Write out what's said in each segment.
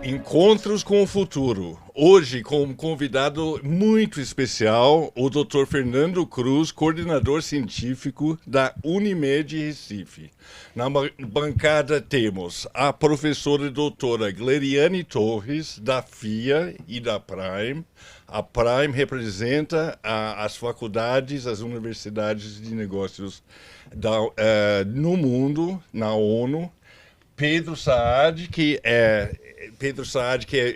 Encontros com o Futuro. Hoje, com um convidado muito especial, o Dr. Fernando Cruz, coordenador científico da Unimed Recife. Na bancada temos a professora e doutora Gleriane Torres, da FIA e da Prime. A Prime representa as faculdades, as universidades de negócios no mundo, na ONU. Pedro Saad, que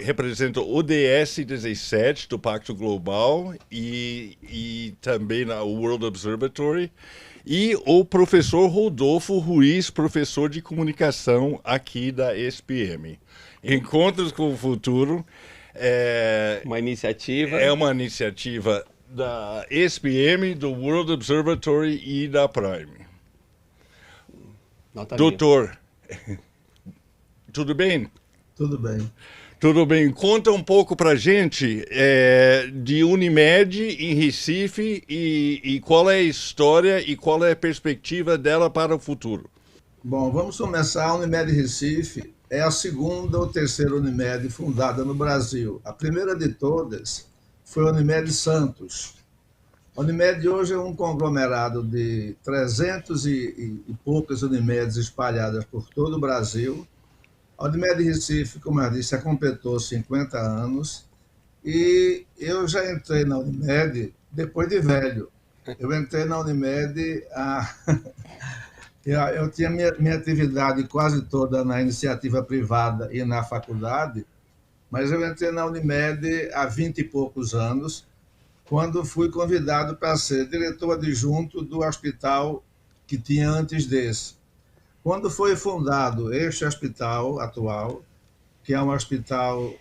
representa o ODS-17 do Pacto Global e também na World Observatory, e o professor Rodolfo Ruiz, professor de comunicação aqui da ESPM. Encontros com o Futuro Uma iniciativa. é uma iniciativa da ESPM, do World Observatory e da Prime. Nota mil. Doutor, tudo bem? Tudo bem. Tudo bem. Conta um pouco pra gente de Unimed em Recife e qual é a história e qual é a perspectiva dela para o futuro. Bom, vamos começar. A Unimed Recife é a segunda ou terceira Unimed fundada no Brasil. A primeira de todas foi a Unimed Santos. A Unimed hoje é um conglomerado de 300 e poucas Unimedes espalhadas por todo o Brasil. A Unimed Recife, como eu disse, completou 50 anos e eu já entrei na Unimed depois de velho. Eu entrei na Unimed, eu tinha minha atividade quase toda na iniciativa privada e na faculdade, mas eu entrei na Unimed há 20 e poucos anos, quando fui convidado para ser diretor adjunto do hospital que tinha antes desse. Quando foi fundado este hospital atual, que é um hospital,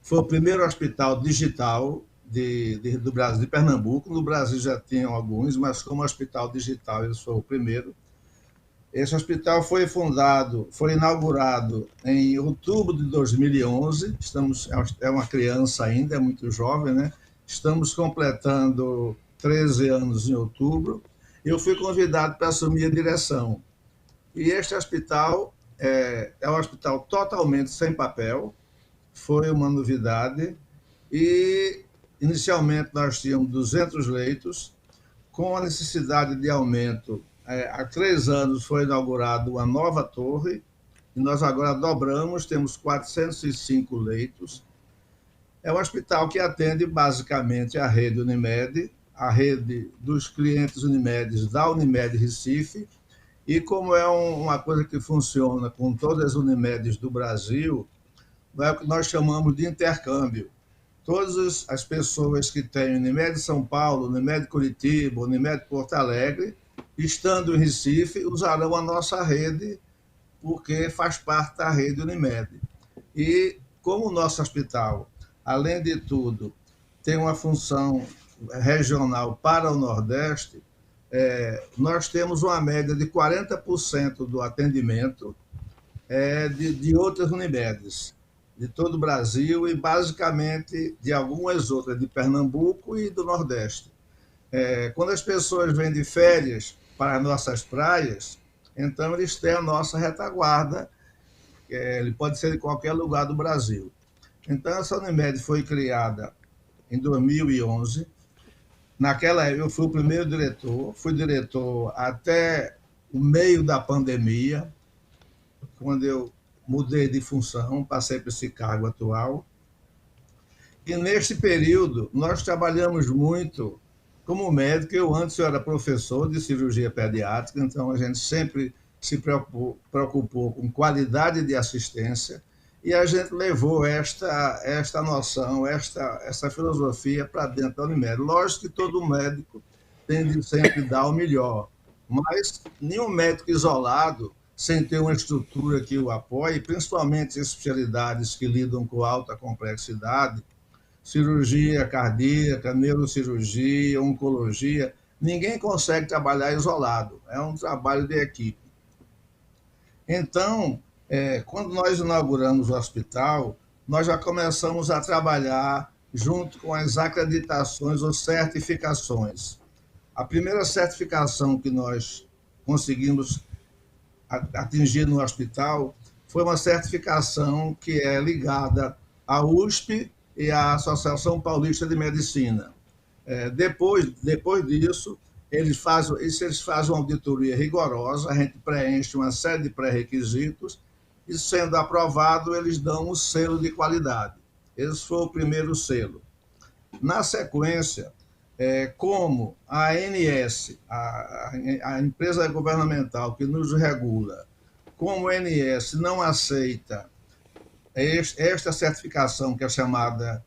foi o primeiro hospital digital do Brasil, de Pernambuco. No Brasil já tinham alguns, mas como hospital digital, ele foi o primeiro. Esse hospital foi inaugurado em outubro de 2011. É uma criança ainda, é muito jovem, né? Estamos completando 13 anos em outubro. Eu fui convidado para assumir a direção. E este hospital é um hospital totalmente sem papel, foi uma novidade. E, inicialmente, nós tínhamos 200 leitos, com a necessidade de aumento. Há 3 anos foi inaugurada uma nova torre, e nós agora dobramos, temos 405 leitos. É um hospital que atende basicamente a rede Unimed, a rede dos clientes Unimed da Unimed Recife, e como é uma coisa que funciona com todas as Unimedes do Brasil, é o que nós chamamos de intercâmbio. Todas as pessoas que têm Unimed São Paulo, Unimed Curitiba, Unimed Porto Alegre, estando em Recife, usarão a nossa rede, porque faz parte da rede Unimed. E como o nosso hospital, além de tudo, tem uma função regional para o Nordeste, nós temos uma média de 40% do atendimento de outras Unimedes, de todo o Brasil e basicamente de algumas outras, de Pernambuco e do Nordeste. Quando as pessoas vêm de férias para as nossas praias, então eles têm a nossa retaguarda, ele pode ser de qualquer lugar do Brasil. Então, essa Unimed foi criada em 2011. Naquela época, eu fui o primeiro diretor, fui diretor até o meio da pandemia, quando eu mudei de função, passei para esse cargo atual. E neste período, nós trabalhamos muito como médico. Antes eu era professor de cirurgia pediátrica, então a gente sempre se preocupou com qualidade de assistência, e a gente levou esta noção, essa filosofia para dentro da Unimed. Lógico que todo médico tem de sempre dar o melhor, mas nenhum médico isolado, sem ter uma estrutura que o apoie, principalmente especialidades que lidam com alta complexidade, cirurgia cardíaca, neurocirurgia, oncologia, ninguém consegue trabalhar isolado, é um trabalho de equipe. Então, quando nós inauguramos o hospital, nós já começamos a trabalhar junto com as acreditações ou certificações. A primeira certificação que nós conseguimos atingir no hospital foi uma certificação que é ligada à USP e à Associação Paulista de Medicina. Depois disso, eles fazem uma auditoria rigorosa, a gente preenche uma série de pré-requisitos e, sendo aprovado, eles dão um selo de qualidade. Esse foi o primeiro selo. Na sequência, como a ANS, a empresa governamental que nos regula, como a ANS não aceita esta certificação, que é chamada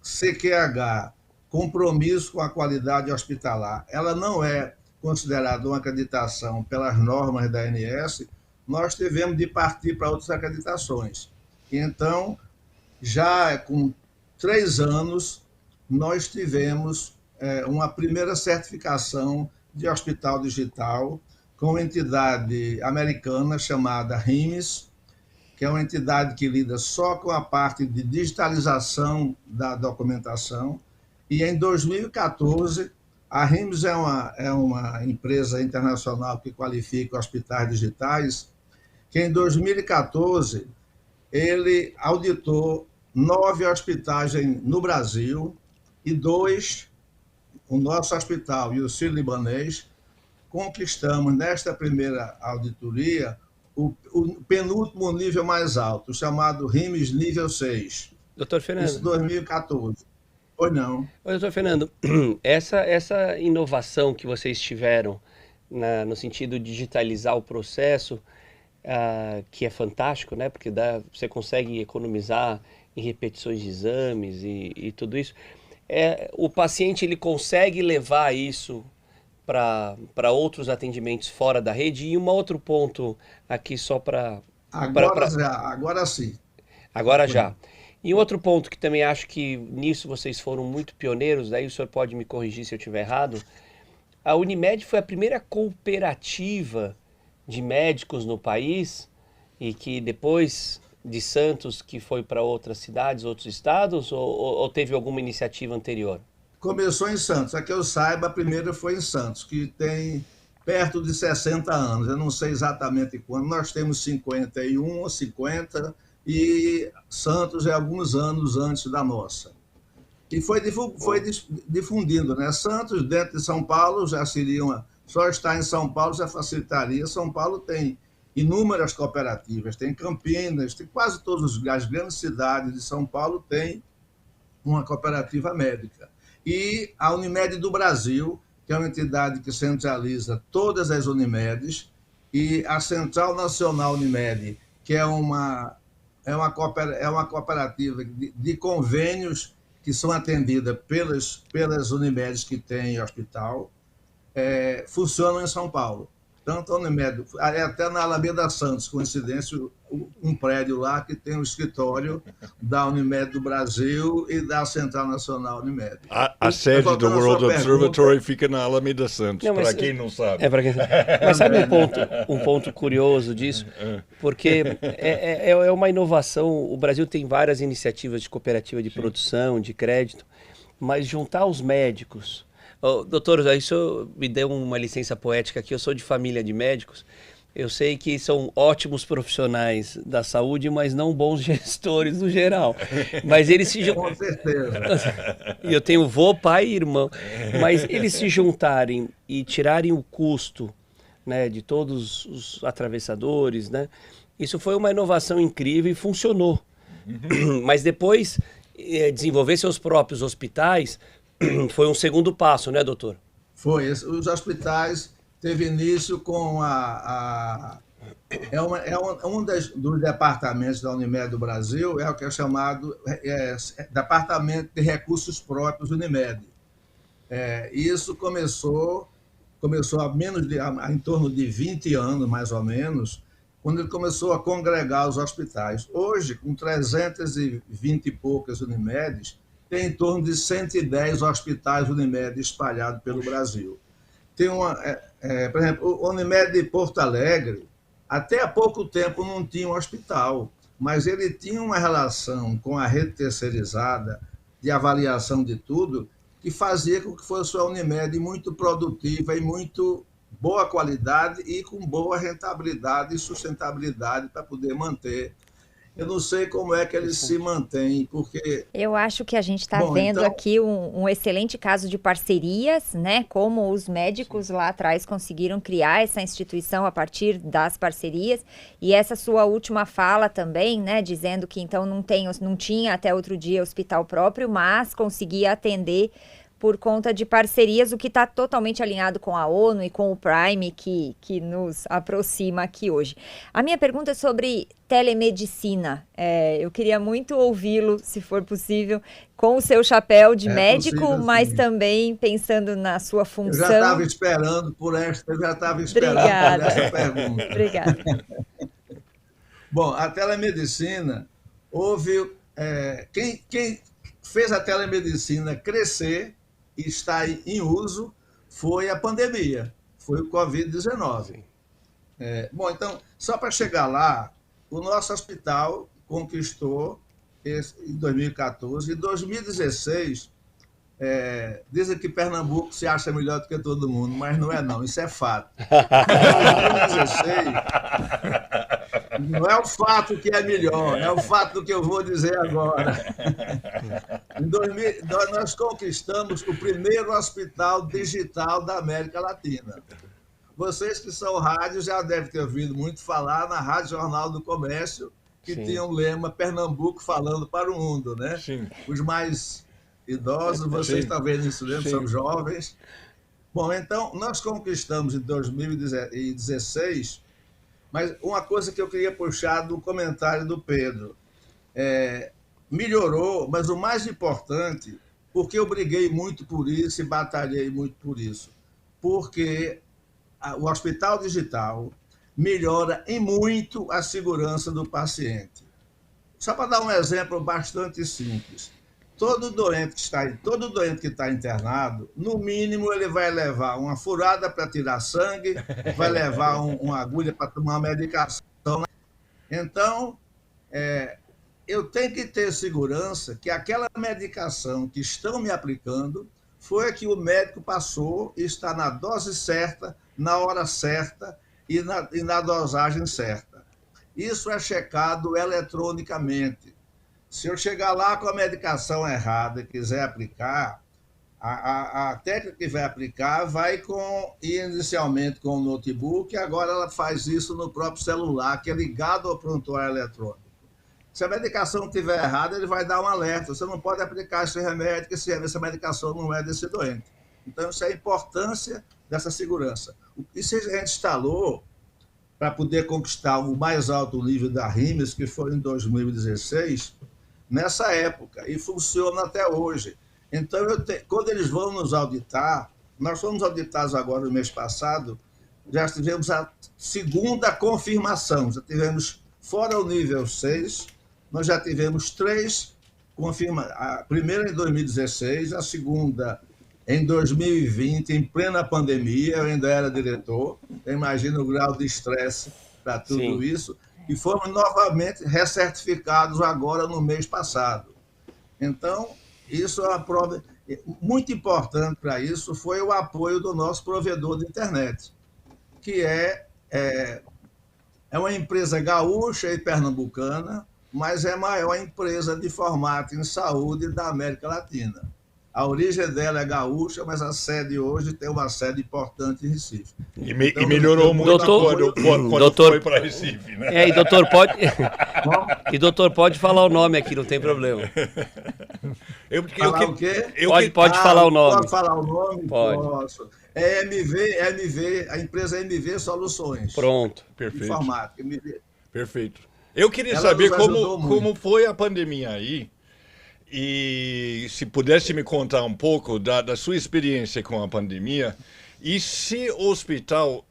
CQH, Compromisso com a Qualidade Hospitalar, ela não é considerada uma acreditação pelas normas da ANS, nós tivemos de partir para outras acreditações. Então, já com 3 anos, nós tivemos uma primeira certificação de hospital digital com uma entidade americana chamada RIMS, que é uma entidade que lida só com a parte de digitalização da documentação. E em 2014, a RIMS é uma empresa internacional que qualifica hospitais digitais, que em 2014 ele auditou 9 hospitais no Brasil e 2, o nosso hospital e o Sírio-Libanês, conquistamos nesta primeira auditoria o penúltimo nível mais alto, chamado RIMS nível 6. Doutor Fernando. Isso em 2014. Ou não? Oi, doutor Fernando, essa inovação que vocês tiveram no sentido de digitalizar o processo, que é fantástico, né? Porque você consegue economizar em repetições de exames e tudo isso. O paciente ele consegue levar isso para outros atendimentos fora da rede. E um outro ponto aqui só para... Agora sim. Agora já. E outro ponto que também acho que nisso vocês foram muito pioneiros, daí o senhor pode me corrigir se eu estiver errado, a Unimed foi a primeira cooperativa de médicos no país e que depois de Santos que foi para outras cidades, outros estados, ou teve alguma iniciativa anterior? Começou em Santos. A que eu saiba, a primeira foi em Santos, que tem perto de 60 anos. Eu não sei exatamente quando. Nós temos 51 ou 50 e Santos é alguns anos antes da nossa. E foi difundindo, né? Santos, dentro de São Paulo, já seria só estar em São Paulo já facilitaria. São Paulo tem inúmeras cooperativas, tem Campinas, tem quase todas as grandes cidades de São Paulo tem uma cooperativa médica. E a Unimed do Brasil, que é uma entidade que centraliza todas as Unimedes, e a Central Nacional Unimed, que é uma cooperativa de convênios que são atendidas pelas Unimedes que têm hospital, funcionam em São Paulo. Tanto a Unimed, até na Alameda Santos, coincidência, um prédio lá que tem um escritório da Unimed do Brasil e da Central Nacional Unimed. A sede do World Observatory fica na Alameda Santos, para quem não sabe. Mas sabe um ponto curioso disso? Porque é uma inovação, o Brasil tem várias iniciativas de cooperativa de produção, de crédito, mas juntar os médicos... Doutor, isso me deu uma licença poética aqui, eu sou de família de médicos, eu sei que são ótimos profissionais da saúde, mas não bons gestores no geral. Mas eles se Com certeza. E eu tenho vô, pai e irmão. Mas eles se juntarem e tirarem o custo, né, de todos os atravessadores, né? Isso foi uma inovação incrível e funcionou. Mas depois, desenvolver seus próprios hospitais foi um segundo passo, né, doutor? Foi. Os hospitais teve início com um dos departamentos da Unimed do Brasil, é o que é chamado Departamento de Recursos Próprios Unimed. Isso começou em torno de 20 anos, mais ou menos, quando ele começou a congregar os hospitais. Hoje, com 320 e poucas Unimedes, tem em torno de 110 hospitais Unimed espalhados pelo Brasil. Tem por exemplo, o Unimed de Porto Alegre, até há pouco tempo não tinha um hospital, mas ele tinha uma relação com a rede terceirizada de avaliação de tudo, que fazia com que fosse uma Unimed muito produtiva e muito boa qualidade e com boa rentabilidade e sustentabilidade para poder manter. Eu não sei como é que eles se mantêm, porque... Eu acho que a gente está Bom, vendo então, aqui um excelente caso de parcerias, né? Como os médicos lá atrás conseguiram criar essa instituição a partir das parcerias. E essa sua última fala também, né? Dizendo que então não tinha até outro dia hospital próprio, mas conseguia atender por conta de parcerias, o que está totalmente alinhado com a ONU e com o Prime, que nos aproxima aqui hoje. A minha pergunta é sobre telemedicina. Eu queria muito ouvi-lo, se for possível, com o seu chapéu de médico, possível, mas sim. também pensando na sua Eu já função. estava esperando por essa Obrigada. pergunta. Obrigada. Bom, a telemedicina, houve... quem fez a telemedicina crescer e está em uso foi a pandemia, foi o Covid-19. Bom, então, só para chegar lá, o nosso hospital conquistou em 2014. Em 2016, dizem que Pernambuco se acha melhor do que todo mundo, mas não é não, isso é fato. Em 2016, não é o fato que é melhor, é o fato do que eu vou dizer agora. Nós conquistamos o primeiro hospital digital da América Latina. Vocês que são rádios já devem ter ouvido muito falar na Rádio Jornal do Comércio, que Sim. tinha um lema Pernambuco falando para o mundo, né? Sim. Os mais idosos, vocês Sim. talvez não se lembrem, Sim. são jovens. Bom, então, nós conquistamos em 2016, mas uma coisa que eu queria puxar do comentário do Pedro, melhorou, mas o mais importante, porque eu briguei muito por isso e batalhei muito por isso, porque o hospital digital melhora em muito a segurança do paciente. Só para dar um exemplo bastante simples, todo doente que está internado, no mínimo ele vai levar uma furada para tirar sangue, vai levar uma agulha para tomar medicação. Então, eu tenho que ter segurança que aquela medicação que estão me aplicando foi a que o médico passou e está na dose certa, na hora certa e na dosagem certa. Isso é checado eletronicamente. Se eu chegar lá com a medicação errada e quiser aplicar, a técnica que vai aplicar vai inicialmente com o notebook, e agora ela faz isso no próprio celular, que é ligado ao prontuário eletrônico. Se a medicação estiver errada, ele vai dar um alerta. Você não pode aplicar esse remédio, porque essa medicação não é desse doente. Então, isso é a importância dessa segurança. Isso a gente instalou para poder conquistar o mais alto nível da RIMES, que foi em 2016, nessa época, e funciona até hoje. Então, quando eles vão nos auditar, nós fomos auditados agora no mês passado, já tivemos a segunda confirmação, já tivemos, fora o nível 6, nós já tivemos 3 confirmações. A primeira em 2016, a segunda em 2020, em plena pandemia, eu ainda era diretor, imagina o grau de estresse para tudo Sim. isso, e fomos novamente recertificados agora no mês passado. Então, isso é uma prova muito importante para isso, foi o apoio do nosso provedor de internet, que é uma empresa gaúcha e pernambucana, mas é a maior empresa de formato em saúde da América Latina. A origem dela é gaúcha, mas a sede hoje tem uma sede importante em Recife. E Então, melhorou muito doutor- quando doutor- foi para Recife, né? E doutor pode falar o nome aqui, não tem problema. Falar o quê? Pode falar o nome. Pode falar o nome? Pode. Posso. É MV, a empresa MV Soluções. Pronto. Perfeito. Informática, MV. Perfeito. Eu queria Ela saber nos ajudou muito. como foi a pandemia aí e se pudesse me contar um pouco da sua experiência com a pandemia e se o hospital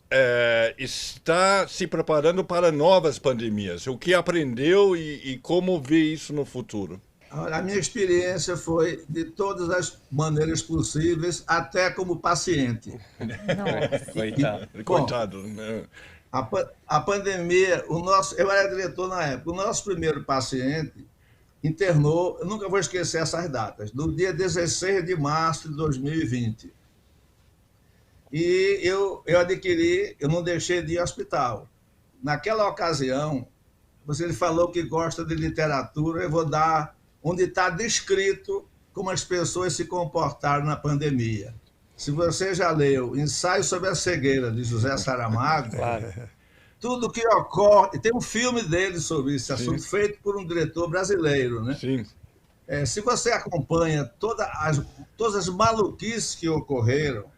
está se preparando para novas pandemias, o que aprendeu e como vê isso no futuro. A minha experiência foi de todas as maneiras possíveis, até como paciente. Nossa. Coitado. Coitado, né? A pandemia, eu era diretor na época, o nosso primeiro paciente internou, eu nunca vou esquecer essas datas, no dia 16 de março de 2020. E eu adquiri, eu não deixei de ir ao hospital. Naquela ocasião, você falou que gosta de literatura, eu vou dar onde está descrito como as pessoas se comportaram na pandemia. Se você já leu Ensaio sobre a Cegueira, de José Saramago, Claro. tudo que ocorre... Tem um filme dele sobre esse assunto, Sim. feito por um diretor brasileiro, né? Sim. Se você acompanha todas as maluquices que ocorreram,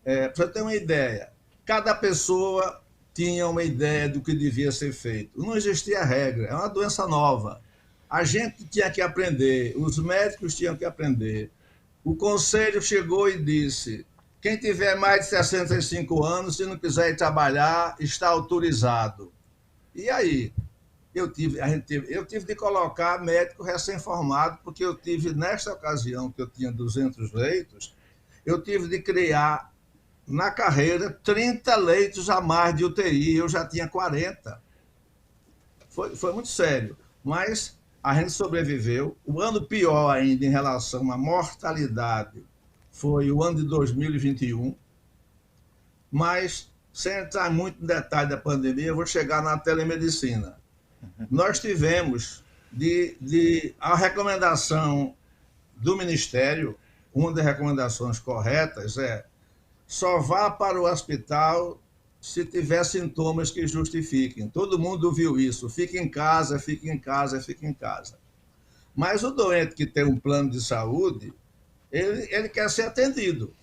para você ter uma ideia, cada pessoa tinha uma ideia do que devia ser feito. Não existia regra, é uma doença nova. A gente tinha que aprender, os médicos tinham que aprender. O conselho chegou e disse: quem tiver mais de 65 anos, se não quiser ir trabalhar, está autorizado. E aí? Eu tive de colocar médico recém-formado, porque eu tive, nesta ocasião, que eu tinha 200 leitos, eu tive de criar, na carreira, 30 leitos a mais de UTI, eu já tinha 40. Foi muito sério, mas a gente sobreviveu. O ano pior ainda em relação à mortalidade foi o ano de 2021, mas, sem entrar muito no detalhe da pandemia, eu vou chegar na telemedicina. Nós tivemos a recomendação do Ministério, uma das recomendações corretas é: só vá para o hospital se tiver sintomas que justifiquem. Todo mundo viu isso. Fique em casa, fique em casa, fique em casa. Mas o doente que tem um plano de saúde, ele quer ser atendido.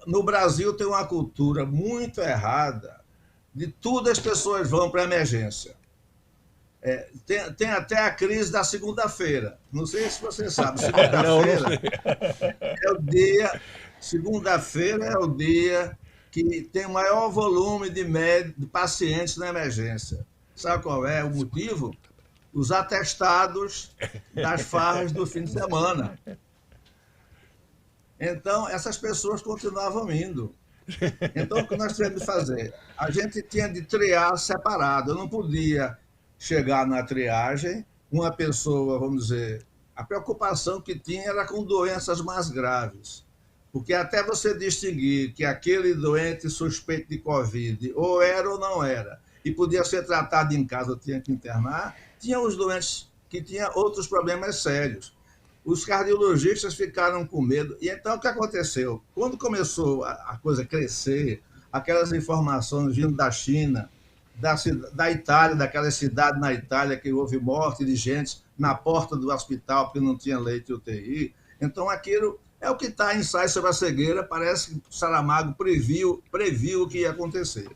No Brasil tem uma cultura muito errada, de tudo as pessoas vão para a emergência. Tem até a crise da segunda-feira. Não sei se você sabe, segunda-feira é o dia... Segunda-feira é o dia que tem o maior volume de pacientes na emergência. Sabe qual é o motivo? Os atestados das farras do fim de semana. Então, essas pessoas continuavam indo. Então, o que nós tivemos de fazer? A gente tinha de triar separado. Eu não podia chegar na triagem, uma pessoa, vamos dizer... A preocupação que tinha era com doenças mais graves. Porque até você distinguir que aquele doente suspeito de Covid ou era ou não era, e podia ser tratado em casa ou tinha que internar, tinha os doentes que tinham outros problemas sérios. Os cardiologistas ficaram com medo. E então o que aconteceu? Quando começou a coisa crescer, aquelas informações vindo da China, da Itália, daquela cidade na Itália que houve morte de gente na porta do hospital porque não tinha leito de UTI, então aquilo... É o que está em Ensaio sobre a Cegueira, parece que Saramago previu o que ia acontecer.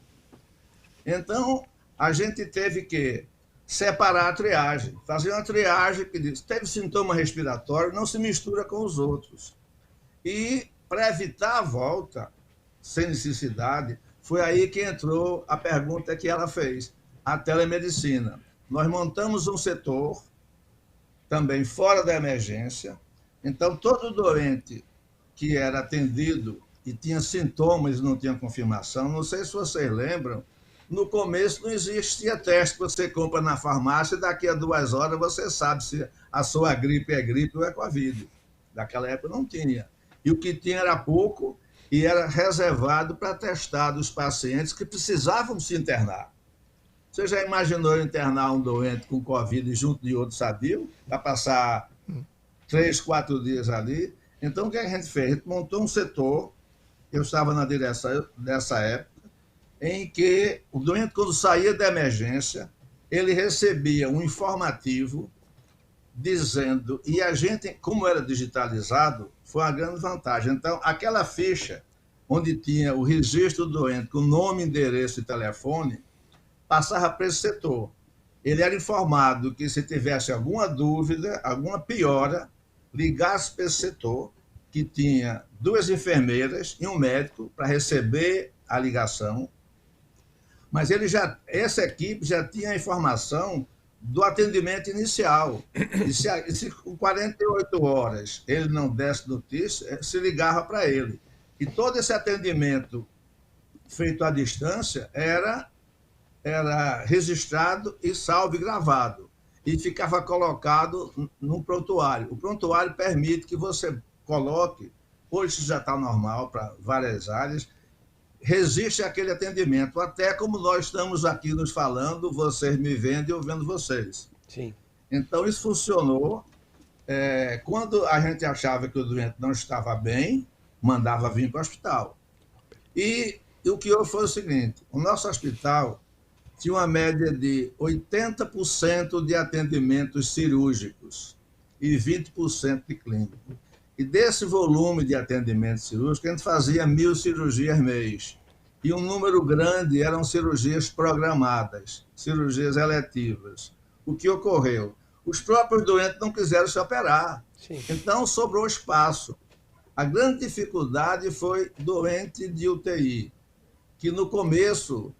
Então, a gente teve que separar a triagem, fazer uma triagem que diz: teve sintoma respiratório, não se mistura com os outros. E, para evitar a volta, sem necessidade, foi aí que entrou a pergunta que ela fez, a telemedicina. Nós montamos um setor, também fora da emergência. Então, todo doente que era atendido e tinha sintomas e não tinha confirmação, não sei se vocês lembram, no começo não existia teste que você compra na farmácia e daqui a 2 horas você sabe se a sua gripe é gripe ou é Covid. Naquela época não tinha. E o que tinha era pouco e era reservado para testar dos pacientes que precisavam se internar. Você já imaginou internar um doente com Covid junto de outro sadio, para passar 3, 4 dias ali? Então, o que a gente fez? A gente montou um setor, eu estava na direção dessa época, em que o doente, quando saía da emergência, ele recebia um informativo dizendo, e a gente, como era digitalizado, foi uma grande vantagem. Então, aquela ficha, onde tinha o registro do doente com nome, endereço e telefone, passava para esse setor. Ele era informado que, se tivesse alguma dúvida, alguma piora, ligasse para esse setor, que tinha 2 enfermeiras e um médico para receber a ligação. Mas essa equipe já tinha a informação do atendimento inicial. E se com 48 horas ele não desse notícia, se ligava para ele. E todo esse atendimento feito à distância era registrado e salvo e gravado. E ficava colocado num prontuário. O prontuário permite que você coloque hoje já está normal para várias áreas, resiste àquele atendimento, até como nós estamos aqui nos falando, vocês me vendo e eu vendo vocês. Sim. Então, isso funcionou. Quando a gente achava que o doente não estava bem, mandava vir para o hospital. E o que houve foi o seguinte, o nosso hospital tinha uma média de 80% de atendimentos cirúrgicos e 20% de clínico. E desse volume de atendimento cirúrgico, a gente fazia 1.000 cirurgias mês. E um número grande eram cirurgias programadas, cirurgias eletivas. O que ocorreu? Os próprios doentes não quiseram se operar. Sim. Então, sobrou espaço. A grande dificuldade foi doente de UTI, que no começo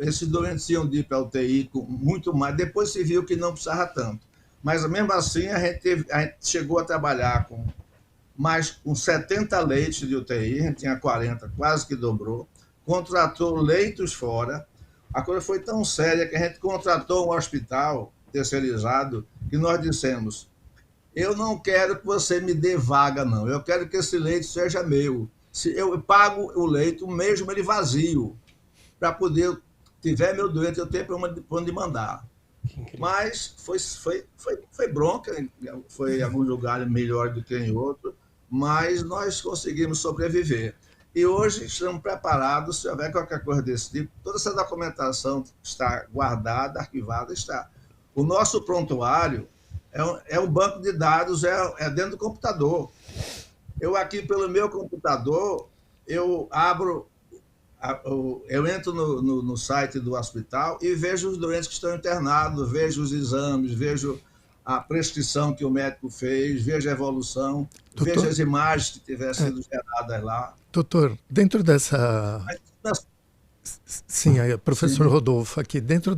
esses doentes iam de ir para a UTI com muito mais, depois se viu que não precisava tanto. Mas, mesmo assim, a gente chegou a trabalhar com 70 leitos de UTI, a gente tinha 40, quase que dobrou, contratou leitos fora. A coisa foi tão séria que a gente contratou um hospital terceirizado que nós dissemos, eu não quero que você me dê vaga, não, eu quero que esse leito seja meu. Se eu pago o leito, mesmo ele vazio, para poder, tiver meu doente, eu tenho para onde mandar. Mas foi bronca, foi em alguns lugares melhor do que em outros, mas nós conseguimos sobreviver. E hoje estamos preparados, se houver qualquer coisa desse tipo, toda essa documentação está guardada, arquivada, está. O nosso prontuário é um banco de dados, é dentro do computador. Eu aqui, pelo meu computador, eu entro no site do hospital e vejo os doentes que estão internados, vejo os exames, vejo a prescrição que o médico fez, vejo a evolução, vejo as imagens que tiverem sido geradas lá. Doutor, dentro dessa... Sim, professor Sim. Rodolfo, aqui, dentro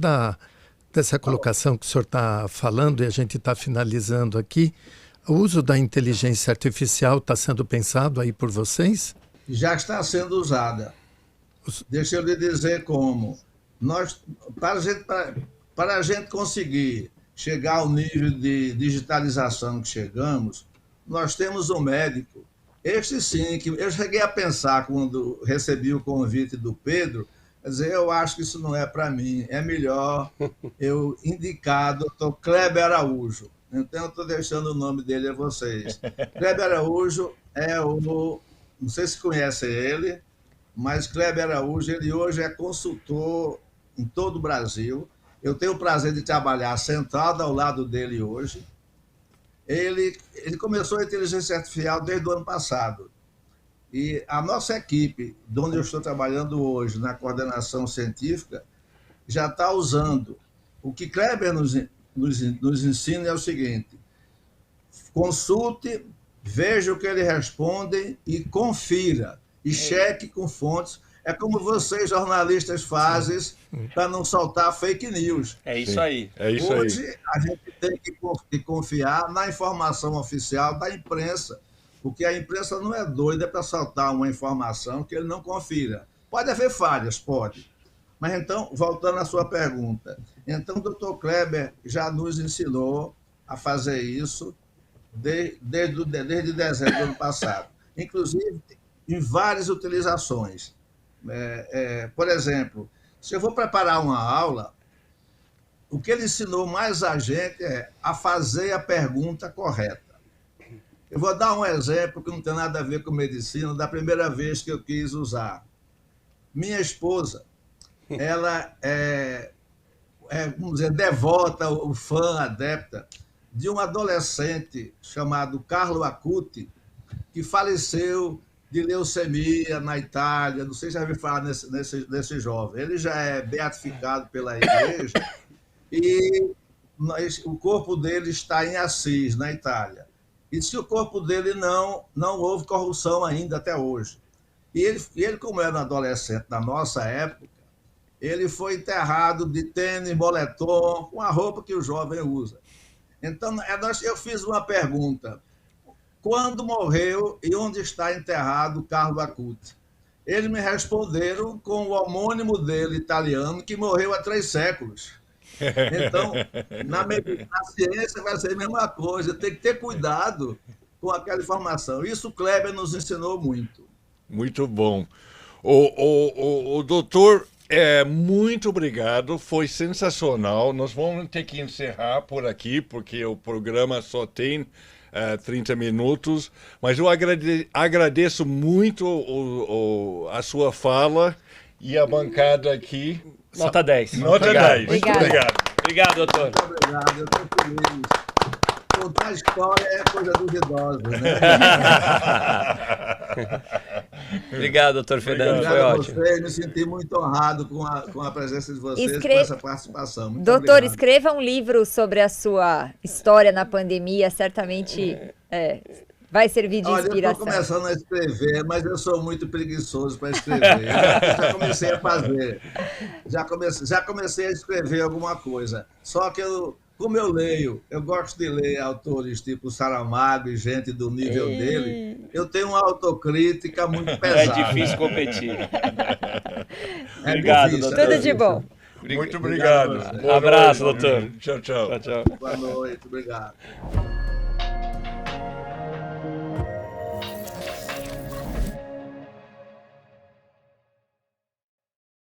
dessa colocação que o senhor está falando, e a gente está finalizando aqui, o uso da inteligência artificial está sendo pensado aí por vocês? Já está sendo usada. Deixa eu lhe dizer como. Para a gente conseguir chegar ao nível de digitalização que chegamos, nós temos um médico, este sim, que eu cheguei a pensar quando recebi o convite do Pedro, quer dizer, eu acho que isso não é para mim, é melhor eu indicar o doutor Kleber Araújo. Então, eu estou deixando o nome dele a vocês. Kleber Araújo não sei se conhecem ele, mas Kleber Araújo, ele hoje é consultor em todo o Brasil. Eu tenho o prazer de trabalhar sentado ao lado dele hoje. Ele começou a inteligência artificial desde o ano passado. E a nossa equipe, de onde eu estou trabalhando hoje, na coordenação científica, já está usando. O que Kleber nos ensina é o seguinte, consulte, veja o que ele responde e confira, e cheque com fontes. É como vocês, jornalistas, fazem para não soltar fake news. É isso aí. Hoje, a gente tem que confiar na informação oficial da imprensa, porque a imprensa não é doida para soltar uma informação que ele não confira. Pode haver falhas, pode. Mas então, voltando à sua pergunta, então o doutor Kleber já nos ensinou a fazer isso desde dezembro do ano passado, inclusive em várias utilizações. Por exemplo, se eu vou preparar uma aula, o que ele ensinou mais a gente é a fazer a pergunta correta. Eu vou dar um exemplo que não tem nada a ver com medicina, da primeira vez que eu quis usar. Minha esposa, ela vamos dizer, devota, o fã, adepta, de um adolescente chamado Carlo Acuti, que faleceu de leucemia na Itália. Não sei se já ouviu falar nesse jovem. Ele já é beatificado pela igreja e o corpo dele está em Assis, na Itália. E se o corpo dele não houve corrupção ainda até hoje. E ele, como era um adolescente da nossa época, ele foi enterrado de tênis, moletom, com a roupa que o jovem usa. Então, eu fiz uma pergunta. Quando morreu e onde está enterrado Carlo Acuti? Eles me responderam com o homônimo dele, italiano, que morreu há 3 séculos. Então, na ciência vai ser a mesma coisa, tem que ter cuidado com aquela informação. Isso o Kleber nos ensinou muito. Muito bom. O doutor, muito obrigado, foi sensacional. Nós vamos ter que encerrar por aqui, porque o programa só tem 30 minutos, mas eu agradeço muito a sua fala e a bancada aqui. Nota 10. Nota 10. Muito obrigado. Obrigado, doutor. Muito obrigado, eu estou feliz. Contar história é coisa dos idosos, né? Obrigado, doutor Fernando. Obrigado Foi a ótimo. vocês, me senti muito honrado com a presença de vocês, com essa participação. Muito Doutor, obrigado. escreva um livro sobre a sua história na pandemia, certamente vai servir de Olha, eu inspiração. estou começando a escrever, mas eu sou muito preguiçoso para escrever. Eu já comecei a fazer. Já comecei a escrever alguma coisa. Só que como eu leio, eu gosto de ler autores tipo Saramago e gente do nível dele, eu tenho uma autocrítica muito pesada. É difícil competir. Obrigado, doutor. Tudo de bom. Muito obrigado. Obrigado a você. Boa Abraço, noite. doutor. Tchau, tchau. Tchau, tchau. Boa noite, obrigado.